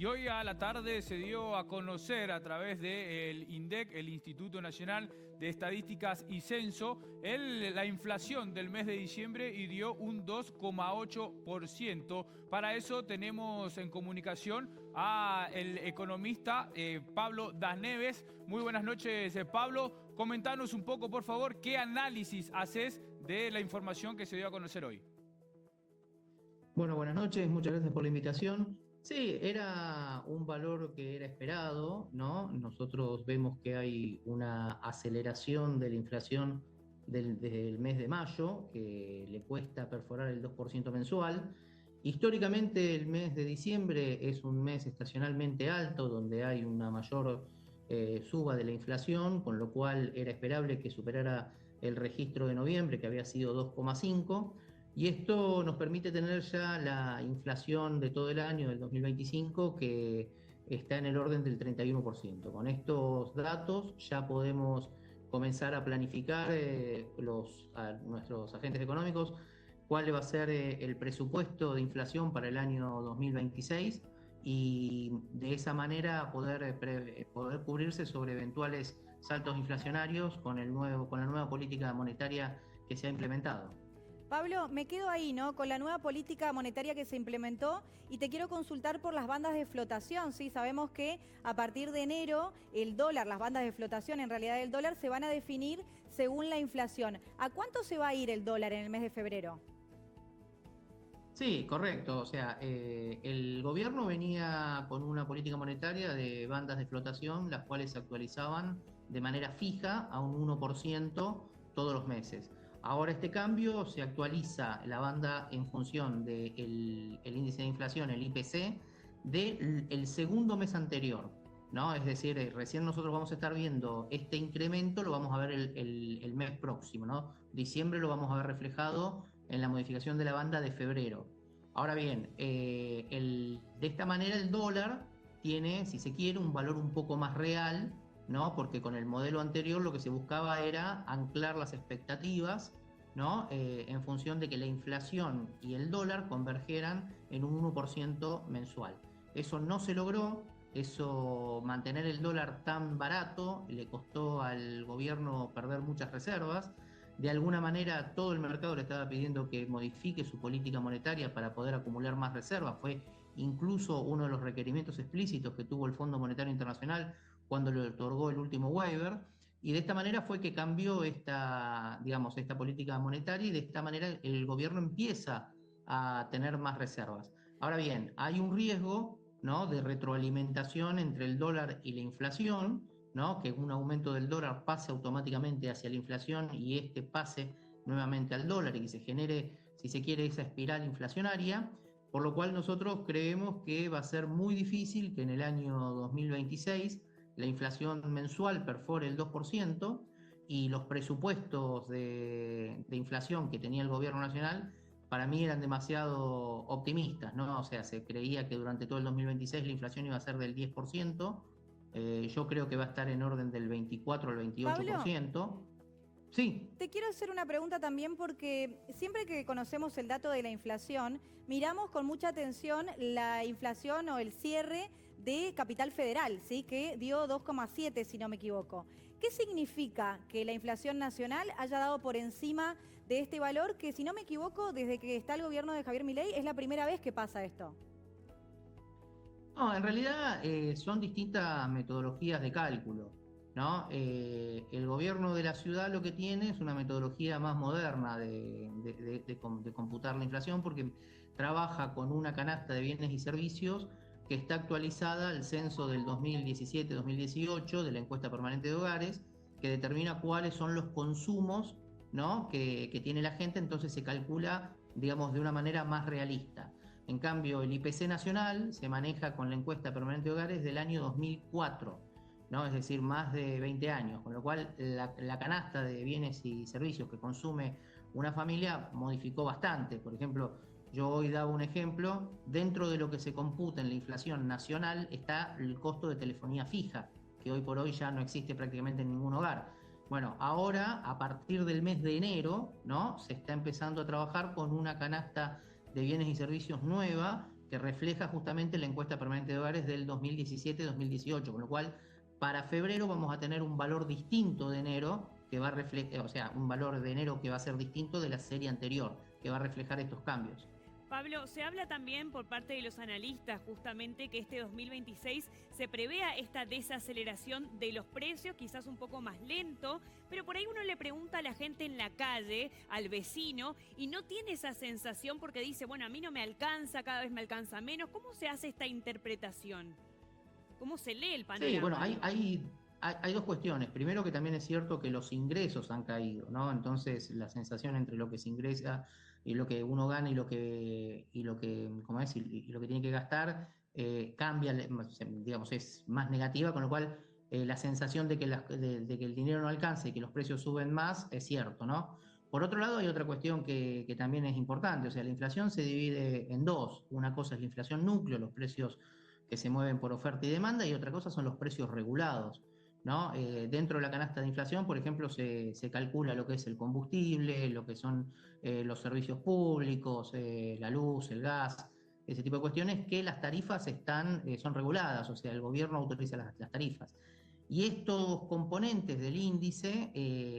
Y hoy a la tarde se dio a conocer a través del INDEC, el Instituto Nacional de Estadísticas y Censo, la inflación del mes de diciembre y dio un 2,8%. Para eso tenemos en comunicación al economista Pablo Das Neves. Muy buenas noches, Pablo. Comentanos un poco, por favor, qué análisis haces de la información que se dio a conocer hoy. Bueno, buenas noches, muchas gracias por la invitación. Sí, era un valor que era esperado, ¿no? Nosotros vemos que hay una aceleración de la inflación desde el mes de mayo, que le cuesta perforar el 2% mensual. Históricamente el mes de diciembre es un mes estacionalmente alto, donde hay una mayor suba de la inflación, con lo cual era esperable que superara el registro de noviembre, que había sido 2,5%. Y esto nos permite tener ya la inflación de todo el año, del 2025, que está en el orden del 31%. Con estos datos ya podemos comenzar a planificar nuestros agentes económicos cuál va a ser el presupuesto de inflación para el año 2026 y de esa manera poder cubrirse sobre eventuales saltos inflacionarios con la nueva política monetaria que se ha implementado. Pablo, me quedo ahí, ¿no? Con la nueva política monetaria que se implementó y te quiero consultar por las bandas de flotación, ¿sí? Sabemos que a partir de enero el dólar, las bandas de flotación, en realidad el dólar, se van a definir según la inflación. ¿A cuánto se va a ir el dólar en el mes de febrero? Sí, correcto. O sea, el gobierno venía con una política monetaria de bandas de flotación, las cuales se actualizaban de manera fija a un 1% todos los meses. Ahora este cambio se actualiza la banda en función del índice de inflación, el IPC, del segundo mes anterior, ¿no? Es decir, recién nosotros vamos a estar viendo este incremento, lo vamos a ver el mes próximo, ¿no? Diciembre lo vamos a ver reflejado en la modificación de la banda de febrero. Ahora bien, de esta manera el dólar tiene, si se quiere, un valor un poco más real, ¿no? Porque con el modelo anterior lo que se buscaba era anclar las expectativas, ¿no? En función de que la inflación y el dólar convergeran en un 1% mensual. Eso no se logró, mantener el dólar tan barato le costó al gobierno perder muchas reservas. De alguna manera todo el mercado le estaba pidiendo que modifique su política monetaria para poder acumular más reservas. Fue incluso uno de los requerimientos explícitos que tuvo el Fondo Monetario Internacional cuando le otorgó el último waiver. Y de esta manera fue que cambió esta política monetaria y de esta manera el gobierno empieza a tener más reservas. Ahora bien, hay un riesgo, ¿no?, de retroalimentación entre el dólar y la inflación, ¿no?, que un aumento del dólar pase automáticamente hacia la inflación y este pase nuevamente al dólar y que se genere, si se quiere, esa espiral inflacionaria, por lo cual nosotros creemos que va a ser muy difícil que en el año 2026 la inflación mensual perfore el 2% y los presupuestos de inflación que tenía el gobierno nacional para mí eran demasiado optimistas, ¿no? O sea, se creía que durante todo el 2026 la inflación iba a ser del 10%, yo creo que va a estar en orden del 24 al 28%. Pablo, Sí. te quiero hacer una pregunta también porque siempre que conocemos el dato de la inflación, miramos con mucha atención la inflación o el cierre de Capital Federal, ¿sí?, que dio 2,7 si no me equivoco. ¿Qué significa que la inflación nacional haya dado por encima de este valor que, si no me equivoco, desde que está el gobierno de Javier Milei es la primera vez que pasa esto? No, en realidad son distintas metodologías de cálculo, ¿no? El gobierno de la ciudad lo que tiene es una metodología más moderna de computar la inflación porque trabaja con una canasta de bienes y servicios que está actualizada al censo del 2017-2018 de la encuesta permanente de hogares, que determina cuáles son los consumos, ¿no?, que tiene la gente, entonces se calcula, digamos, de una manera más realista. En cambio, el IPC nacional se maneja con la encuesta permanente de hogares del año 2004, ¿no? Es decir, más de 20 años, con lo cual la canasta de bienes y servicios que consume una familia modificó bastante. Por ejemplo, yo hoy daba un ejemplo, dentro de lo que se computa en la inflación nacional está el costo de telefonía fija, que hoy por hoy ya no existe prácticamente en ningún hogar. Bueno, ahora, a partir del mes de enero, ¿no?, se está empezando a trabajar con una canasta de bienes y servicios nueva que refleja justamente la encuesta permanente de hogares del 2017-2018, con lo cual para febrero vamos a tener un valor distinto de enero que va a reflejar, o sea, un valor de enero que va a ser distinto de la serie anterior, que va a reflejar estos cambios. Pablo, se habla también por parte de los analistas justamente que este 2026 se prevea esta desaceleración de los precios, quizás un poco más lento, pero por ahí uno le pregunta a la gente en la calle, al vecino, y no tiene esa sensación porque dice, bueno, a mí no me alcanza, cada vez me alcanza menos. ¿Cómo se hace esta interpretación? ¿Cómo se lee el panorama? Sí, bueno, hay dos cuestiones. Primero, que también es cierto que los ingresos han caído, ¿no? Entonces la sensación entre lo que se ingresa y lo que uno gana y lo que ¿cómo es? Y lo que tiene que gastar cambia, digamos, es más negativa, con lo cual la sensación de que, de que el dinero no alcanza y que los precios suben más es cierto, ¿no? Por otro lado, hay otra cuestión que también es importante, o sea, la inflación se divide en dos. Una cosa es la inflación núcleo, los precios que se mueven por oferta y demanda, y otra cosa son los precios regulados, ¿no? Dentro de la canasta de inflación, por ejemplo, se calcula lo que es el combustible, lo que son los servicios públicos, la luz, el gas, ese tipo de cuestiones, que las tarifas son reguladas, o sea, el gobierno autoriza las tarifas. Y estos componentes del índice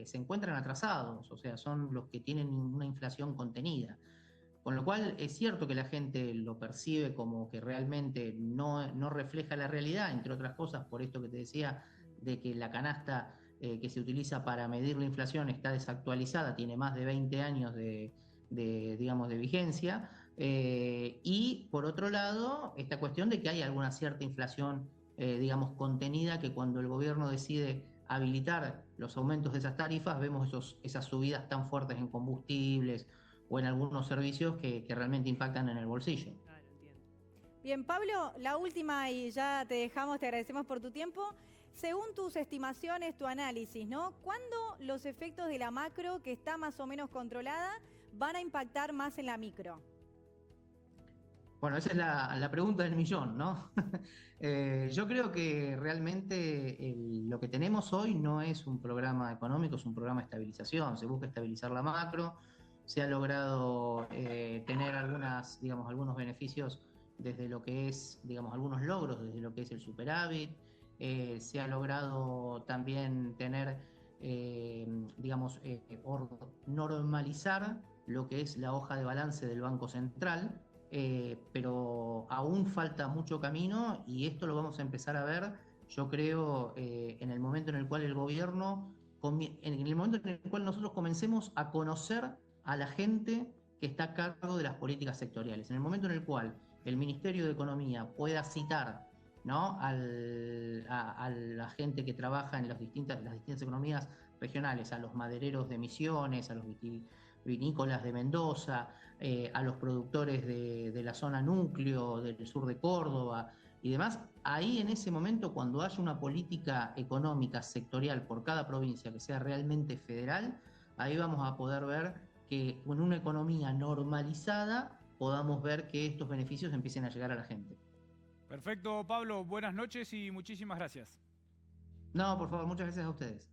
se encuentran atrasados, o sea, son los que tienen una inflación contenida. Con lo cual es cierto que la gente lo percibe como que realmente no refleja la realidad, entre otras cosas, por esto que te decía, de que la canasta que se utiliza para medir la inflación está desactualizada, tiene más de 20 años digamos, de vigencia, y por otro lado, esta cuestión de que hay alguna cierta inflación, digamos, contenida, que cuando el gobierno decide habilitar los aumentos de esas tarifas, vemos esas subidas tan fuertes en combustibles o en algunos servicios que realmente impactan en el bolsillo. Claro, entiendo. Bien, Pablo, la última y ya te dejamos, te agradecemos por tu tiempo. Según tus estimaciones, tu análisis, ¿no? ¿Cuándo los efectos de la macro, que está más o menos controlada, van a impactar más en la micro? Bueno, esa es la pregunta del millón, ¿no? Yo creo que realmente lo que tenemos hoy no es un programa económico, es un programa de estabilización. Se busca estabilizar la macro, se ha logrado tener algunos beneficios desde lo que es, digamos, algunos logros desde lo que es el superávit. Se ha logrado también tener, normalizar lo que es la hoja de balance del Banco Central. Pero aún falta mucho camino y esto lo vamos a empezar a ver, yo creo, en el momento en el cual el gobierno, en el momento en el cual nosotros comencemos a conocer a la gente que está a cargo de las políticas sectoriales, en el momento en el cual el Ministerio de Economía pueda citar, ¿no?, a la gente que trabaja en las distintas economías regionales, a los madereros de Misiones, a los vinícolas de Mendoza, a los productores de la zona núcleo, del sur de Córdoba y demás. Ahí, en ese momento, cuando haya una política económica sectorial por cada provincia que sea realmente federal, ahí vamos a poder ver que con una economía normalizada podamos ver que estos beneficios empiecen a llegar a la gente. Perfecto, Pablo. Buenas noches y muchísimas gracias. No, por favor, muchas gracias a ustedes.